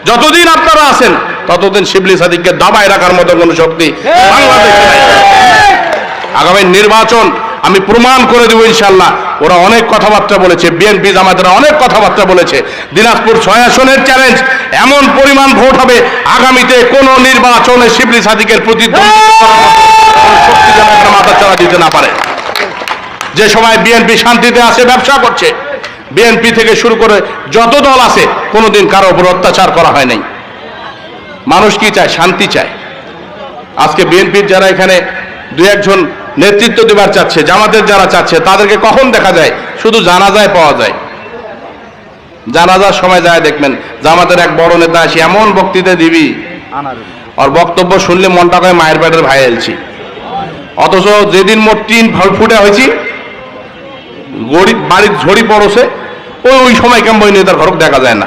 যতদিন আপনারা আছেন ততদিন শিবলি সাদিককে দাবায় রাখার মতো কোনো শক্তি বাংলাদেশে নাই। আগামী নির্বাচন আমি প্রমাণ করে দেব ইনশাল্লাহ। ওরা অনেক কথাবার্তা বলেছে, বিএনপি জামাতেরা অনেক কথাবার্তা বলেছে। দিনাজপুর 6 আসনের চ্যালেঞ্জ, এমন পরিমাণ ভোট হবে আগামীতে কোন নির্বাচনে শিবলি সাদিকের প্রতিদ্বন্দ্বিতা শক্তি যেন একটা মাথাচাড়া দিতে না পারে। যে সময় বিএনপি শান্তিতে আছে, ব্যবসা করছে, বিএনপি থেকে শুরু করে যত দল আছে কোনোদিন কারো উপর অত্যাচার করা হয় নাই। মানুষ কি চায়? শান্তি চায়। আজকে বিএনপির যারা এখানে দু একজন নেতৃত্ব দেবার চাচ্ছে, জামাতের যারা চাচ্ছে, তাদেরকে কখন দেখা যায়? শুধু জানাজায় পাওয়া যায়। জানাজার সময় যায় দেখবেন জামাতের এক বড় নেতা আসি এমন বক্তৃতা দিবি, আর বক্তব্য শুনলে মনটা কয় মায়ের পেটের ভাই এলছি। অথচ যেদিন মোট 3 ফুটে হয়েছি, গরিব বাড়ির ঝড়ি পড়ছে, ওই সময় কেমন নেতার ঘরক দেখা যায় না।